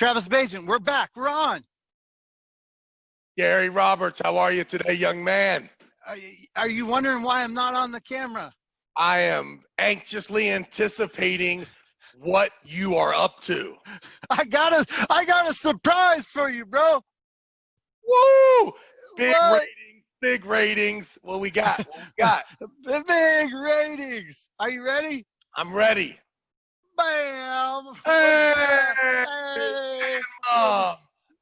Travis Bagent, we're back. We're on. Gary Roberts, how are you today, young man? Are you wondering why I'm not on the camera? I am anxiously anticipating what you are up to. I got a surprise for you, bro. Woo! Big What? ratings, big ratings. What we got? Big ratings. Are you ready? I'm ready. Bam! Hey!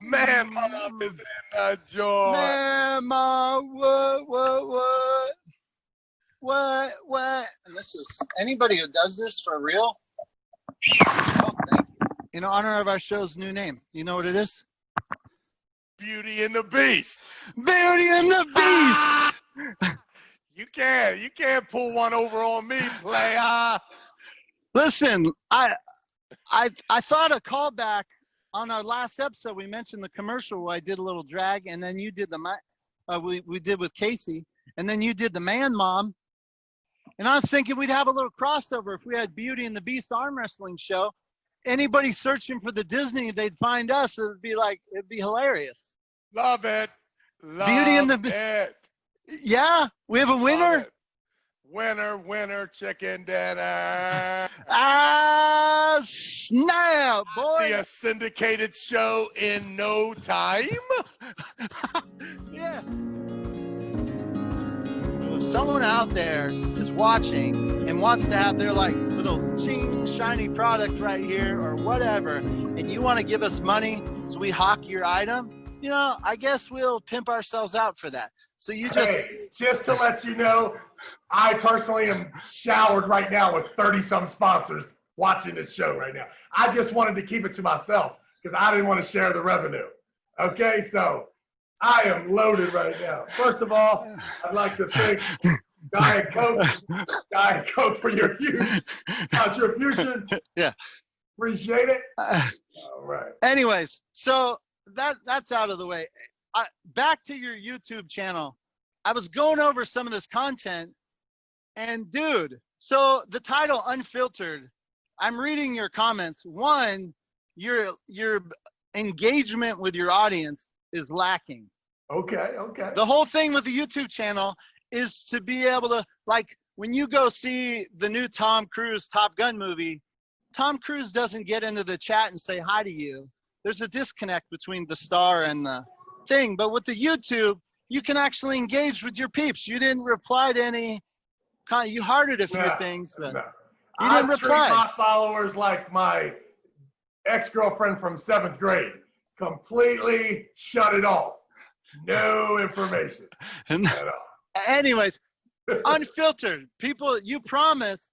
Man up is in the joint. Man, what? And this is anybody who does this for real. Oh, thank you. In honor of our show's new name, you know what it is? Beauty and the Beast. Beauty and the Beast. You can't pull one over on me, player. Listen, I thought a callback on our last episode. We mentioned the commercial where I did a little drag, and then you did we did with Casey, and then you did the Man Mom. And I was thinking we'd have a little crossover if we had Beauty and the Beast arm wrestling show. Anybody searching for the Disney, they'd find us. It'd be hilarious. Love it. Beauty and the Beast. Yeah, we have a winner. Winner, chicken dinner. Ah, snap, boy. See a syndicated show in no time. Yeah. If someone out there is watching and wants to have their little ching shiny product right here or whatever, and you want to give us money so we hawk your item, I guess we'll pimp ourselves out for that. So you just to let you know, I personally am showered right now with 30-some sponsors watching this show right now. I just wanted to keep it to myself because I didn't want to share the revenue. Okay, so I am loaded right now. First of all, I'd like to thank Diet Coke for your huge contribution. Yeah. Appreciate it. All right. Anyways, so that's out of the way. Back to your YouTube channel. I was going over some of this content, and dude, so the title Unfiltered, I'm reading your comments. One, your engagement with your audience is lacking. Okay. The whole thing with the YouTube channel is to be able to, when you go see the new Tom Cruise Top Gun movie, Tom Cruise doesn't get into the chat and say hi to you. There's a disconnect between the star and the thing. But with the YouTube, you can actually engage with your peeps. You didn't reply to any, you hearted a few things, but you didn't reply. I treat my followers like my ex-girlfriend from 7th grade. Completely shut it off. No information at all. Anyways, Unfiltered. People, you promised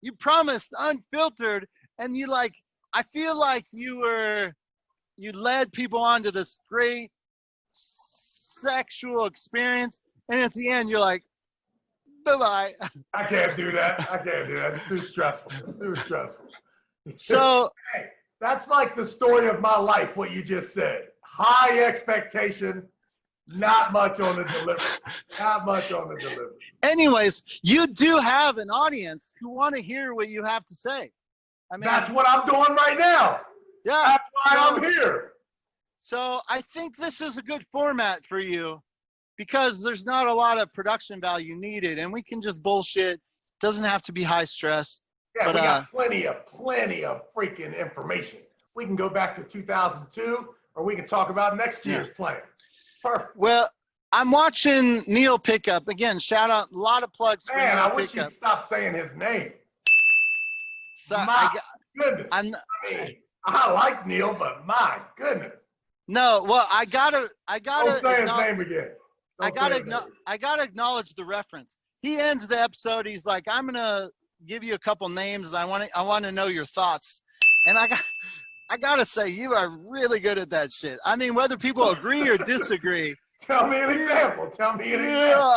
Unfiltered, and I feel like you led people on to this great sexual experience, and at the end you're like, bye-bye. I can't do that. It's too stressful. So hey, that's like the story of my life, what you just said. High expectation, not much on the delivery. Anyways, you do have an audience who want to hear what you have to say. I mean, that's what I'm doing right now. Yeah. That's why I'm here. So I think this is a good format for you because there's not a lot of production value needed, and we can just bullshit. Doesn't have to be high stress. Yeah, but, we got plenty of freaking information. We can go back to 2002, or we can talk about next year's plans. Perfect. Well, I'm watching Neil Pickup again. Shout out, a lot of plugs. Man, I wish you'd stop saying his name. So my goodness. I like Neil, but my goodness. No, well, I gotta. Don't say his name again. I gotta acknowledge the reference. He ends the episode. He's like, "I'm gonna give you a couple names. I want to know your thoughts." And I gotta say, you are really good at that shit. I mean, whether people agree or disagree. Tell me an example. Yeah.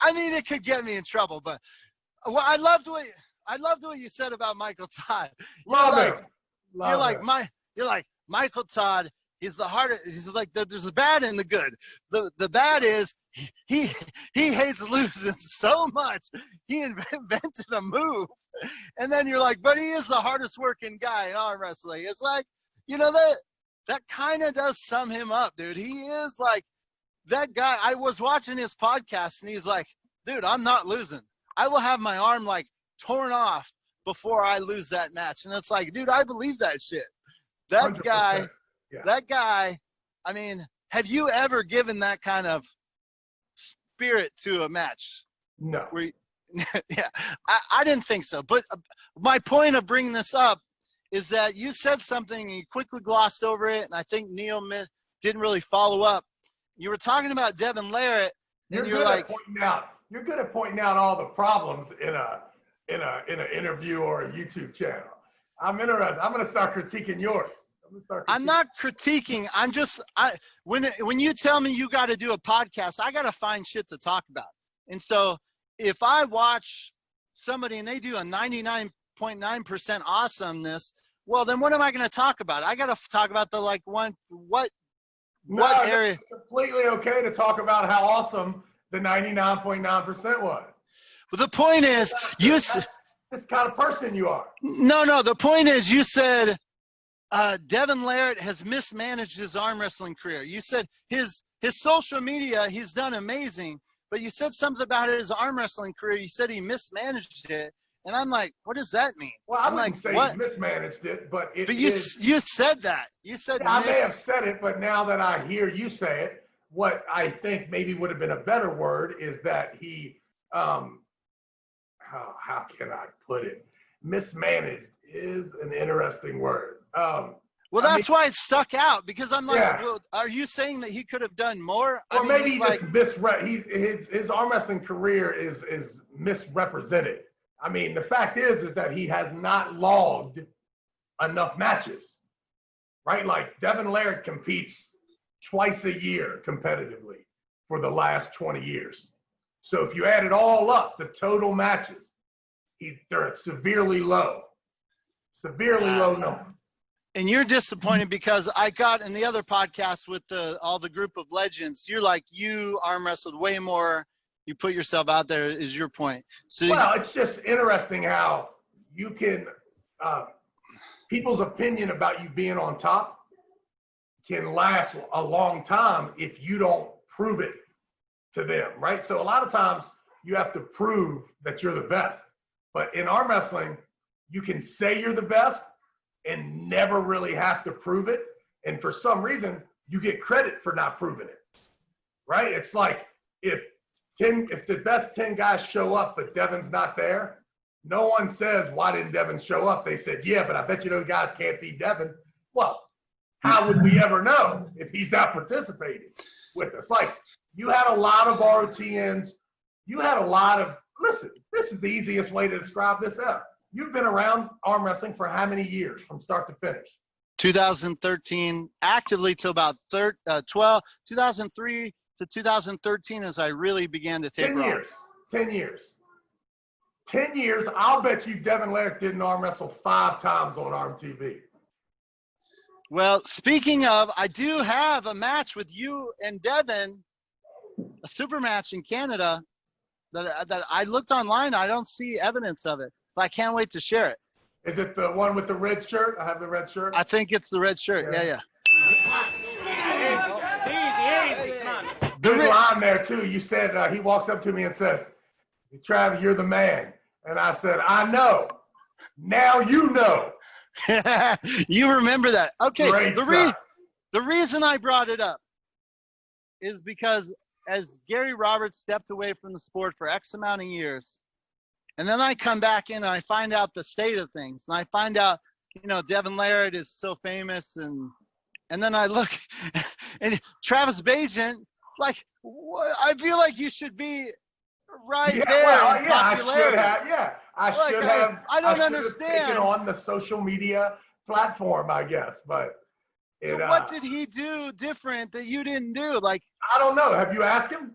I mean, it could get me in trouble, but I loved what you said about Micheal Todd. You're like Micheal Todd. He's the hardest. He's like, there's the bad and the good. The bad is he hates losing so much. He invented a move, and then you're like, but he is the hardest working guy in arm wrestling. It's like, that that kind of does sum him up, dude. He is like that guy. I was watching his podcast and he's like, dude, I'm not losing. I will have my arm like torn off before I lose that match. And it's like, dude, I believe that shit. That 100%. guy, Yeah. that guy, I mean, have you ever given that kind of spirit to a match? No. Yeah, I didn't think so. But my point of bringing this up is that you said something and you quickly glossed over it, and I think Neil didn't really follow up. You were talking about Devon Larratt, and you're like, you're good at pointing out all the problems in an interview or a YouTube channel. I'm interested. I'm going to start critiquing yours. I'm not critiquing. I'm just when you tell me you got to do a podcast, I got to find shit to talk about. And so if I watch somebody and they do a 99.9% awesomeness, well, then what am I going to talk about? I got to talk about the what area? It's completely okay to talk about how awesome the 99.9% was. But the point is, this kind of person you are. No. The point is, you said Devon Larratt has mismanaged his arm wrestling career. You said his social media, he's done amazing, but you said something about his arm wrestling career. You said he mismanaged it, and I'm like, what does that mean? Well, I wouldn't say he mismanaged it, but you said that. You said I may have said it, but now that I hear you say it, what I think maybe would have been a better word is that he, how can I put it? Mismanaged is an interesting word. Well, that's why it stuck out, because I'm like, well, are you saying that he could have done more? Or maybe he just his arm wrestling career is misrepresented. I mean, the fact is that he has not logged enough matches, right? Like Devon Larratt competes twice a year competitively for the last 20 years. So if you add it all up, the total matches, they're at severely low number. And you're disappointed because I got in the other podcast with all the group of legends. You're like, you arm wrestled way more. You put yourself out there is your point. So it's just interesting how you can, people's opinion about you being on top can last a long time if you don't prove it to them, right? So a lot of times you have to prove that you're the best. But in arm wrestling, you can say you're the best and never really have to prove it. And for some reason, you get credit for not proving it, right? It's like if the best 10 guys show up, but Devon's not there, no one says, why didn't Devon show up? They said, yeah, but I bet you those guys can't beat Devon. Well, how would we ever know if he's not participating with us? Like, you had a lot of ROTNs. You had a lot of, listen, this is the easiest way to describe this out. You've been around arm wrestling for how many years from start to finish? 2013, actively till about 2003 to 2013 as I really began to taper off. 10 years. 10 years, I'll bet you Devon Larratt didn't arm wrestle 5 times on ARMTV. Well, speaking of, I do have a match with you and Devon, a super match in Canada that I looked online. I don't see evidence of it, but I can't wait to share it. Is it the one with the red shirt? I have the red shirt. I think it's the red shirt. Yeah. Easy. Come on. Good line there too. You said he walks up to me and says, "Travis, you're the man." And I said, "I know. Now you know." You remember that? Okay. The reason I brought it up is because as Gary Roberts stepped away from the sport for X amount of years, and then I come back in and I find out the state of things, and I find out, Devon Larratt is so famous, and then I look, and Travis Bagent, like, I feel like you should be right there. Well, yeah, I should have. Yeah, I should have. I don't understand. Taken on the social media platform, I guess, but. So what did he do different that you didn't do? Like, I don't know. Have you asked him?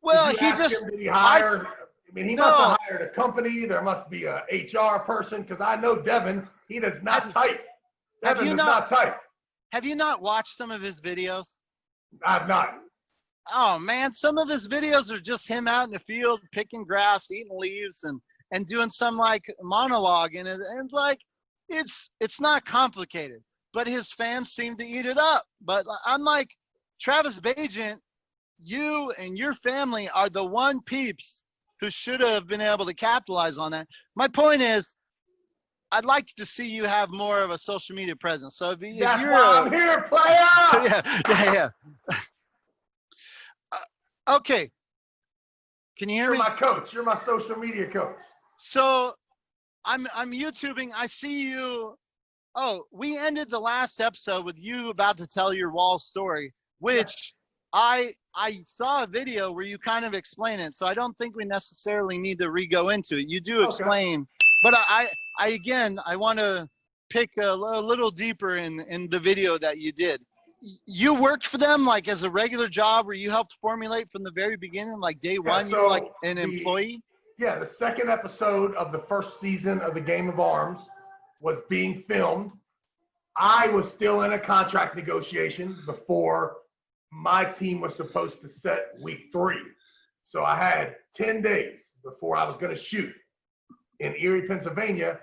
Well, did he hire? He must have hired a company. There must be a HR person, because I know Devon. He does not type. Devon does not type. Have you not watched some of his videos? I've not. Oh man, some of his videos are just him out in the field picking grass, eating leaves, and doing some like monologue, and it's like it's not complicated. but his fans seem to eat it up. But I'm like, Travis Bagent, you and your family are the one peeps who should have been able to capitalize on that. My point is, I'd like to see you have more of a social media presence. So if That's you're why I'm here, player. yeah. Okay. Can you hear me? You're my coach. You're my social media coach. So I'm YouTubing. I see you. Oh, we ended the last episode with you about to tell your wall story, which I saw a video where you kind of explain it. So I don't think we necessarily need to re-go into it. You do explain, but I want to pick a little deeper in the video that you did. You worked for them like as a regular job where you helped formulate from the very beginning, like day one, you were like an employee? Yeah, the second episode of the first season of the Game of Arms was being filmed. I was still in a contract negotiation before my team was supposed to set week 3. So I had 10 days before I was going to shoot in Erie, Pennsylvania,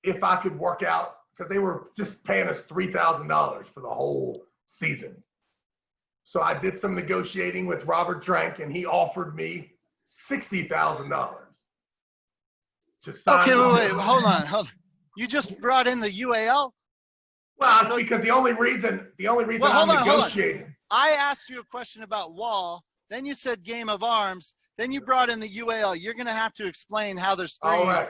if I could work out, because they were just paying us $3,000 for the whole season. So I did some negotiating with Robert Drenk, and he offered me $60,000 to sign. Okay, wait, hold on. You just brought in the UAL? Well, because the only reason I'm negotiating. I asked you a question about wall, then you said Game of Arms, then you brought in the UAL. You're going to have to explain how there's 3. All right.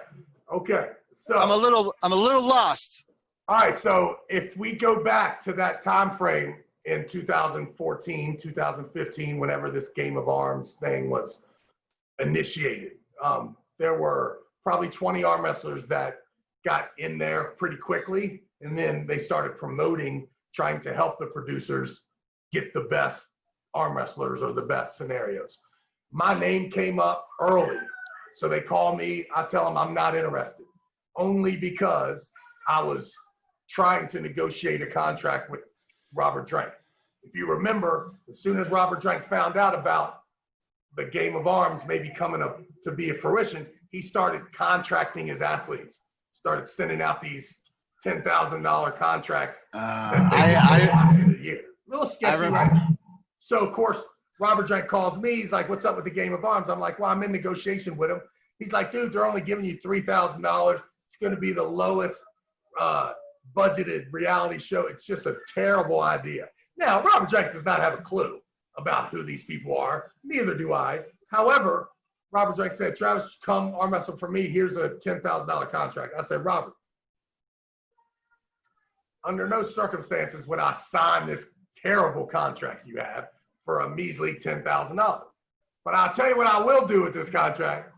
Okay. So I'm a little lost. All right, so if we go back to that time frame in 2014, 2015, whenever this Game of Arms thing was initiated, there were probably 20 arm wrestlers that got in there pretty quickly, and then they started promoting, trying to help the producers get the best arm wrestlers or the best scenarios. My name came up early, so they call me. I tell them I'm not interested, only because I was trying to negotiate a contract with Robert Drenk. If you remember, as soon as Robert Drenk found out about the Game of Arms maybe coming up to be a fruition, he started contracting his athletes, started sending out these $10,000 contracts in a year. A little sketchy, right? So, of course, Robert Drenk calls me. He's like, what's up with the Game of Arms? I'm like, well, I'm in negotiation with him. He's like, dude, they're only giving you $3,000. It's going to be the lowest budgeted reality show. It's just a terrible idea. Now, Robert Drenk does not have a clue about who these people are. Neither do I. However, Robert Drenk said, Travis, come arm wrestle for me. Here's a $10,000 contract. I said, Robert, under no circumstances would I sign this terrible contract you have for a measly $10,000. But I'll tell you what I will do with this contract.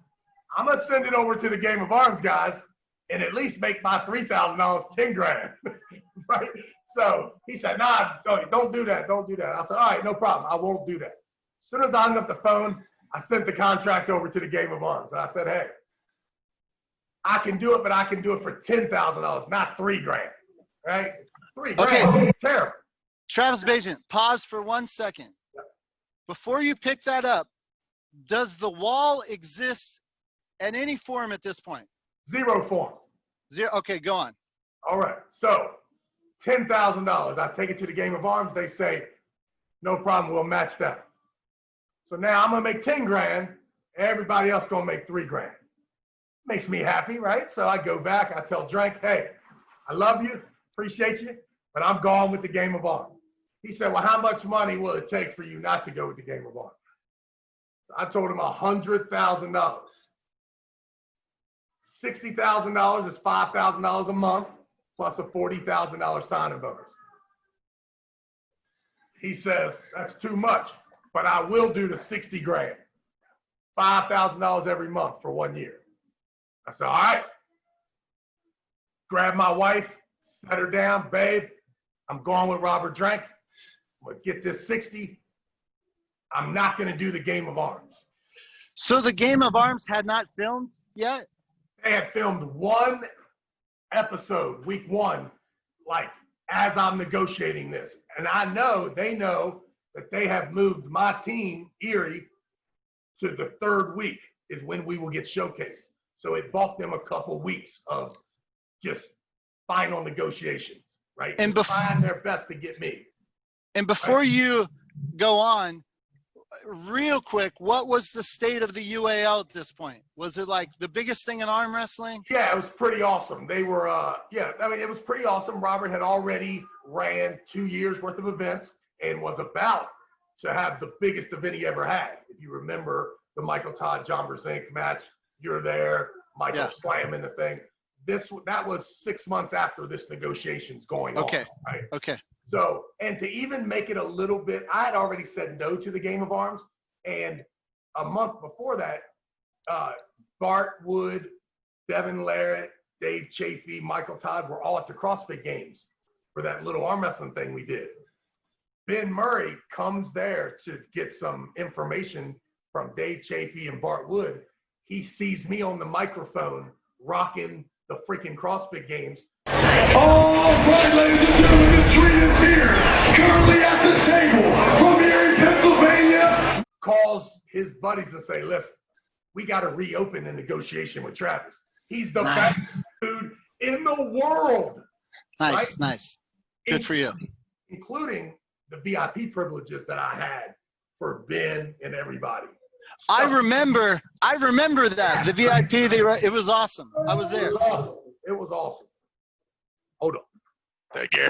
I'm going to send it over to the Game of Arms guys and at least make my $3,000 10 grand, right? So he said, nah, don't do that. Don't do that. I said, all right, no problem. I won't do that. As soon as I hung up the phone, I sent the contract over to the Game of Arms. And I said, hey, I can do it, but I can do it for $10,000, not $3 grand, right? It's $3 grand. Okay. It's terrible. Travis Bagent, pause for 1 second. Before you pick that up, does the wall exist in any form at this point? Zero form. Zero. Okay, go on. All right. So $10,000. I take it to the Game of Arms. They say, no problem. We'll match that. So now I'm going to make 10 grand. Everybody else going to make 3 grand. Makes me happy, right? So I go back. I tell Drenk, hey, I love you. Appreciate you. But I'm gone with the Game of Arms. He said, well, how much money will it take for you not to go with the Game of Arms? So I told him $100,000. $60,000 is $5,000 a month plus a $40,000 signing bonus. He says, that's too much, but I will do the 60 grand, $5,000 every month for 1 year. I said, all right. Grab my wife, set her down, babe. I'm going with Robert Drenk. I'm going to get this 60. I'm not going to do the Game of Arms. So the Game of Arms had not filmed yet? They had filmed 1 episode, week 1, like as I'm negotiating this. And they know that they have moved my team, Erie, to the 3rd week is when we will get showcased. So it bought them a couple weeks of just final negotiations, right? And trying their best to get me. And before you go on, real quick, what was the state of the UAL at this point? Was it like the biggest thing in arm wrestling? Yeah, it was pretty awesome. They were, it was pretty awesome. Robert had already ran 2 years worth of events and was about to have the biggest event he ever had. If you remember the Micheal Todd, John Brzenk match, you're there, Michael slamming the thing. That was 6 months after this negotiation's going on. Right? Okay. So, and to even make it a little bit, I had already said no to the Game of Arms. And a month before that, Bart Wood, Devon Larratt, Dave Chafee, Micheal Todd were all at the CrossFit Games for that little arm wrestling thing we did. Ben Murray comes there to get some information from Dave Chafee and Bart Wood. He sees me on the microphone rocking the freaking CrossFit Games. All right, ladies and gentlemen, the treat is here. Currently at the table from here in Pennsylvania. Calls his buddies and say, listen, we got to reopen the negotiation with Travis. He's the best dude in the world. Nice. Good for you. Including the VIP privileges that I had for Ben and everybody. I remember that. The VIP, it was awesome. I was there. It was awesome. Hold on. Thank you.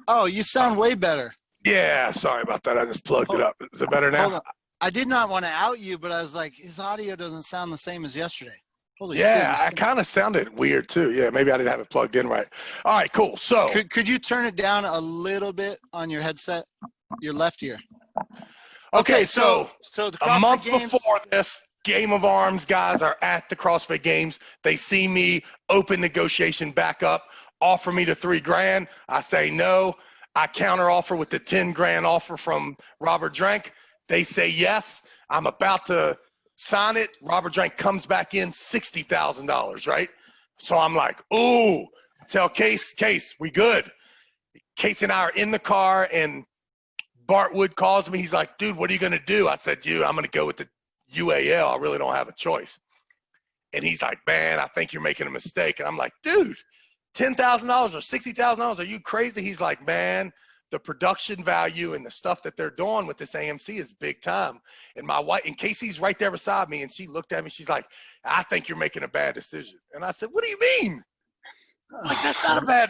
Oh, you sound way better. Yeah, sorry about that. I just plugged it up. Is it better now? I did not want to out you, but I was like, his audio doesn't sound the same as yesterday. Holy shit. Yeah, I kind of sounded weird too. Yeah, maybe I didn't have it plugged in right. All right, cool. So could you turn it down a little bit on your headset? Your left ear. Okay, so the a month Games, before this, Game of Arms guys are at the CrossFit Games. They see me, open negotiation back up, offer me the $3,000. I say no. I counter offer with the $10,000 offer from Robert Drenk. They say yes. I'm about to sign it. Robert Drenk comes back in, $60,000, right? So I'm like, ooh, tell Case, we good. Case and I are in the car, and Bart Wood calls me. He's like, dude, what are you going to do? I said, dude, I'm going to go with the UAL. I really don't have a choice. And he's like, man, I think you're making a mistake. And I'm like, dude, $10,000 or $60,000, are you crazy? He's like, man, the production value and the stuff that they're doing with this AMC is big time. And my wife, and Casey's right there beside me, and she looked at me. She's like, I think you're making a bad decision. And I said, what do you mean? Like, that's not a bad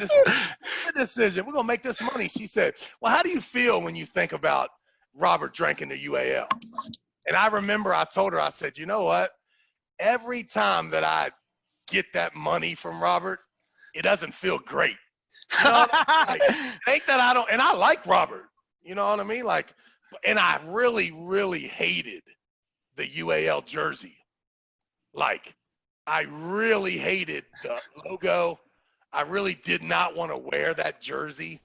decision. We're going to make this money. She said, well, how do you feel when you think about Robert Drenk in the UAL? And I remember I told her, I said, you know what? Every time that I get that money from Robert, it doesn't feel great. You know what I mean? Like, it ain't that I don't, and I like Robert. You know what I mean? Like, and I really, really hated the UAL jersey. Like, I really hated the logo. I really did not want to wear that jersey,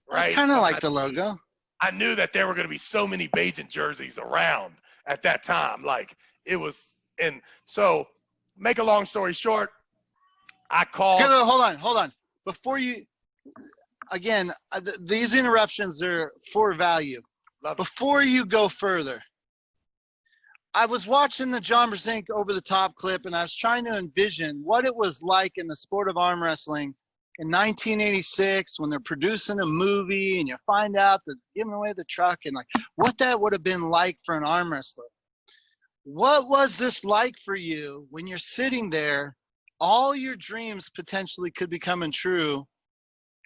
right? I kind of like the logo. I knew that there were going to be so many Bagent jerseys around at that time. Like, it was, and so make a long story short, I called. Okay, hold on. Before you, again, these interruptions are for value. Before you go further, I was watching the John Brzenk over the top clip, and I was trying to envision what it was like in the sport of arm wrestling in 1986 when they're producing a movie and you find out that giving away the truck, and like what that would have been like for an arm wrestler. What was this like for you when you're sitting there, all your dreams potentially could be coming true?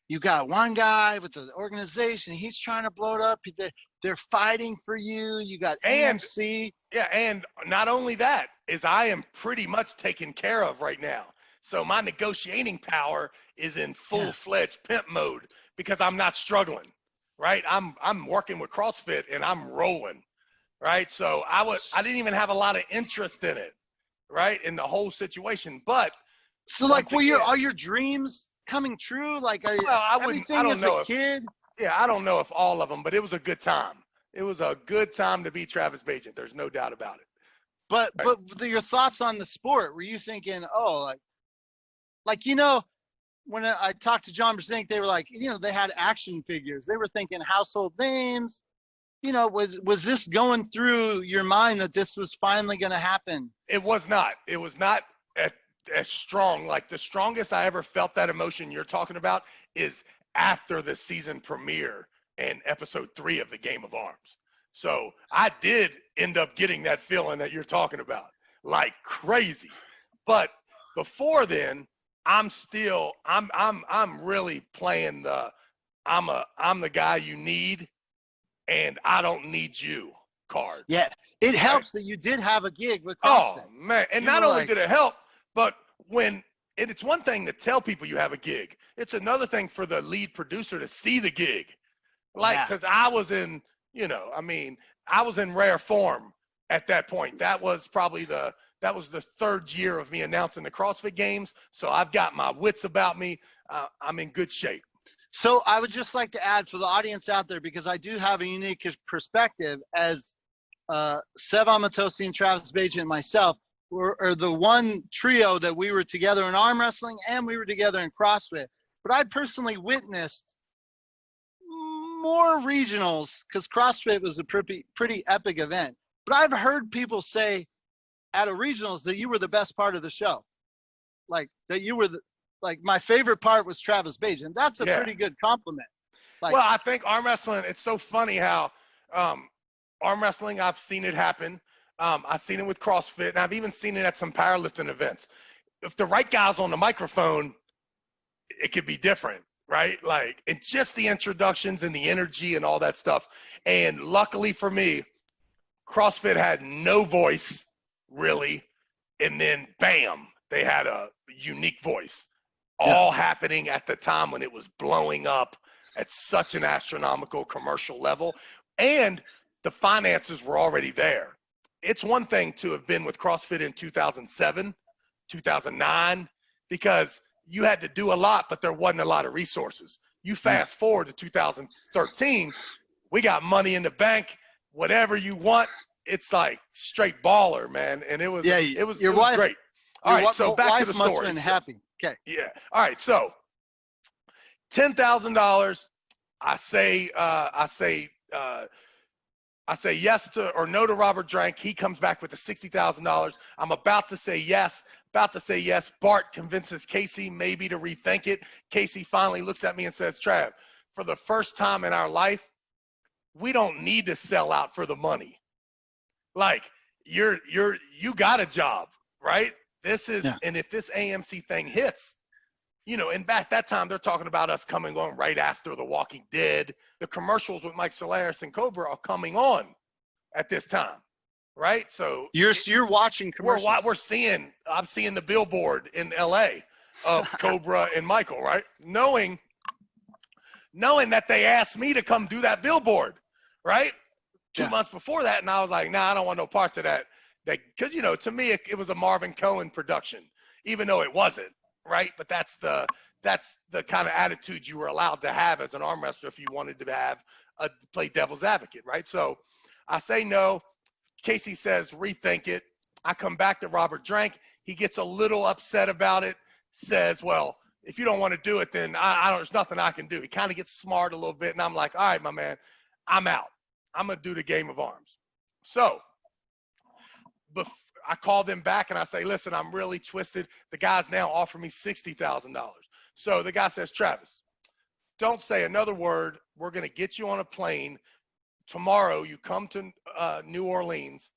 You got one guy with the organization, he's trying to blow it up. They're fighting for you. You got AMC. Yeah, and not only that, is I am pretty much taken care of right now. So my negotiating power is in full-fledged pimp mode because I'm not struggling, right? I'm working with CrossFit and I'm rolling, right? So I didn't even have a lot of interest in it, right? In the whole situation. But so like, are your dreams coming true? Like, I don't know as a kid? Yeah, I don't know if all of them, but it was a good time. It was a good time to be Travis Bagent. There's no doubt about it. But your thoughts on the sport, were you thinking, oh, like you know, when I talked to John Brzenk, they were like, you know, they had action figures. They were thinking household names. You know, was this going through your mind that this was finally going to happen? It was not. It was not as strong. Like, the strongest I ever felt that emotion you're talking about is after the season premiere and episode 3 of the Game of Arms. So I did end up getting that feeling that you're talking about, like crazy. But before then, I'm really playing the I'm the guy you need and I don't need you card. Yeah, it helps that you did have a gig with CrossFit. Oh man, and You not were only like- did it help, but it's one thing to tell people you have a gig. It's another thing for the lead producer to see the gig. Like, Yeah. because I was in, I was in rare form at that point. That was probably the 3rd year of me announcing the CrossFit Games. So I've got my wits about me. I'm in good shape. So I would just like to add for the audience out there, because I do have a unique perspective as Sev Amatosi and Travis Bagent and myself are the one trio that we were together in arm wrestling and we were together in CrossFit. But I personally witnessed more regionals because CrossFit was a pretty epic event. But I've heard people say at a regionals that you were the best part of the show. Like that you were like my favorite part was Travis Bagent. That's a pretty good compliment. Like, well, I think arm wrestling, it's so funny how arm wrestling, I've seen it happen. I've seen it with CrossFit, and I've even seen it at some powerlifting events. If the right guy's on the microphone, it could be different, right? Like, it's just the introductions and the energy and all that stuff. And luckily for me, CrossFit had no voice, really. And then, bam, they had a unique voice. All happening at the time when it was blowing up at such an astronomical commercial level. And the finances were already there. It's one thing to have been with CrossFit in 2007, 2009, because you had to do a lot, but there wasn't a lot of resources. You fast forward to 2013, we got money in the bank, whatever you want. It's like straight baller, man. And it was great. All right, so back to the story. Must have been happy. Okay. Yeah. All right. So $10,000. I say yes to or no to Robert Drenk. He comes back with the $60,000. I'm about to say yes. Bart convinces Casey maybe to rethink it. Casey finally looks at me and says, Trav, for the first time in our life, we don't need to sell out for the money. Like you got a job, right? This is, and if this AMC thing hits, and back that time, they're talking about us coming on right after The Walking Dead. The commercials with Mike Solaris and Cobra are coming on at this time, right? So you're watching commercials. I'm seeing the billboard in LA of Cobra and Michael, right? Knowing that they asked me to come do that billboard, right? 2 months before that, and I was like, nah, I don't want no parts of that. Because, to me, it was a Marvin Cohen production, even though it wasn't, right? But that's the kind of attitude you were allowed to have as an arm wrestler if you wanted to have play devil's advocate, right? So I say no. Casey says rethink it. I come back to Robert Drenk. He gets a little upset about it, says, well, if you don't want to do it, then there's nothing I can do. He kind of gets smart a little bit, and I'm like, all right, my man, I'm out. I'm going to do the Game of Arms. So I call them back and I say, listen, I'm really twisted. The guy's now offering me $60,000. So the guy says, Travis, don't say another word. We're going to get you on a plane. Tomorrow you come to New Orleans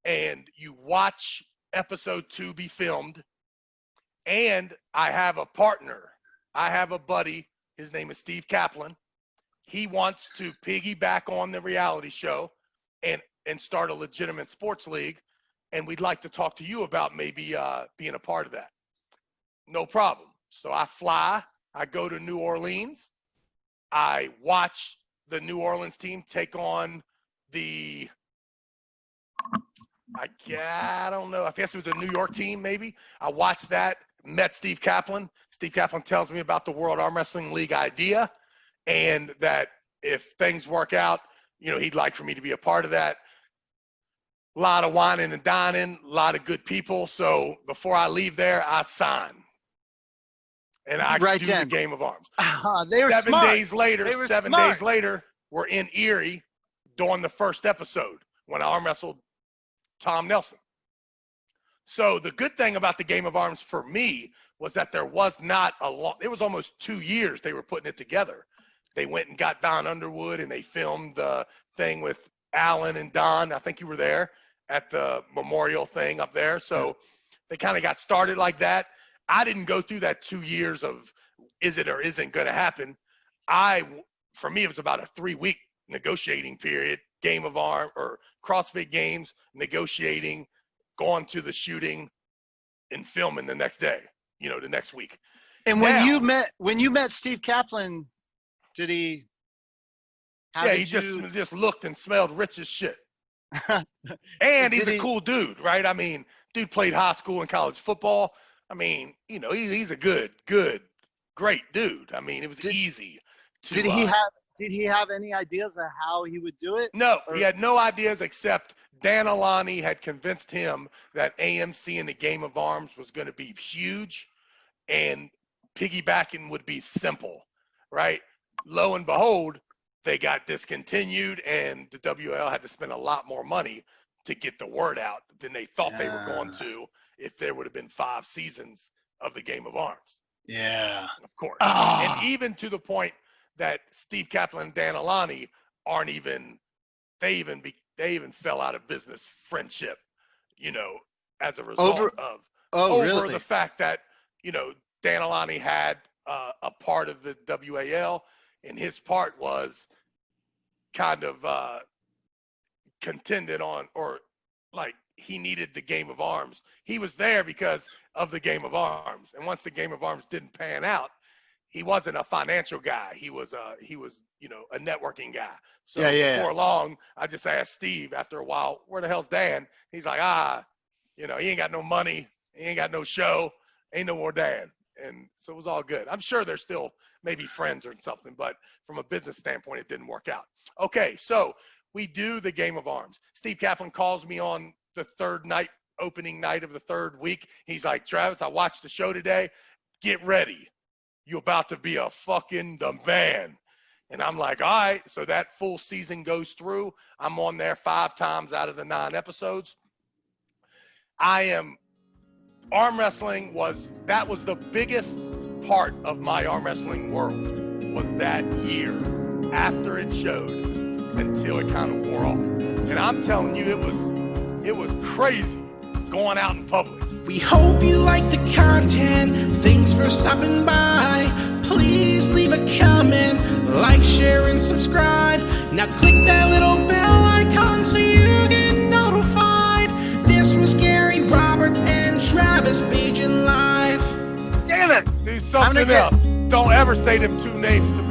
and you watch episode 2 be filmed. And I have a partner. I have a buddy. His name is Steve Kaplan. He wants to piggyback on the reality show and start a legitimate sports league. And we'd like to talk to you about maybe being a part of that. No problem. So I fly. I go to New Orleans. I watch the New Orleans team take on I don't know. I guess it was a New York team maybe. I watched that, met Steve Kaplan. Steve Kaplan tells me about the World Arm Wrestling League idea and that if things work out, he'd like for me to be a part of that. A lot of whining and dining, a lot of good people. So before I leave there, I sign. And I do the Game of Arms. They were 7 smart. days later, Smart. days later, we're in Erie during the first episode when I arm wrestled Tom Nelson. So the good thing about the Game of Arms for me was that there was not a long, it was almost 2 years they were putting it together. They went and got Don Underwood and they filmed the thing with Alan and Don. I think you were there at the memorial thing up there. So they kind of got started like that. I didn't go through that 2 years of is it or isn't going to happen. For me, it was about a 3-week negotiating period, Game of Arms or CrossFit Games, negotiating, going to the shooting and filming the next day, the next week. And when you met Steve Kaplan, did he? He just looked and smelled rich as shit. And he's a cool dude, right? I mean, dude played high school and college football. I mean, he's a good, great dude. I mean, it was easy. Did he have any ideas of how he would do it? No, he had no ideas except Dan Alani had convinced him that AMC and the Game of Arms was going to be huge and piggybacking would be simple, right? Lo and behold, they got discontinued and the WL had to spend a lot more money to get the word out than they thought they were going to if there would have been 5 seasons of the Game of Arms. Yeah. Of course. And even to the point that Steve Kaplan and Dan Alani they even fell out of business friendship, as a result over the fact that, Dan Alani had a part of the WAL and his part was kind of contended on, or like he needed the Game of Arms. He was there because of the Game of Arms. And once the Game of Arms didn't pan out, he wasn't a financial guy. He was a networking guy. So before long, I just asked Steve after a while, where the hell's Dan? He's like, he ain't got no money. He ain't got no show. Ain't no more Dan. And so it was all good. I'm sure they're still maybe friends or something, but from a business standpoint, it didn't work out. Okay, so we do the Game of Arms. Steve Kaplan calls me on the opening night of the 3rd week. He's like, Travis, I watched the show today. Get ready. You're about to be the man. And I'm like, all right. So that full season goes through. I'm on there 5 times out of the 9 episodes. Arm wrestling was the biggest part of my arm wrestling world was that year after it showed until it kind of wore off. And I'm telling you, it was crazy going out in public. We hope you like the content. Thanks for stopping by. Please leave a comment, like, share, and subscribe. Now click that little bell icon so you get notified. This was Gary Roberts and Travis Bagent live. Damn it! Do something else. Don't ever say them 2 names to me.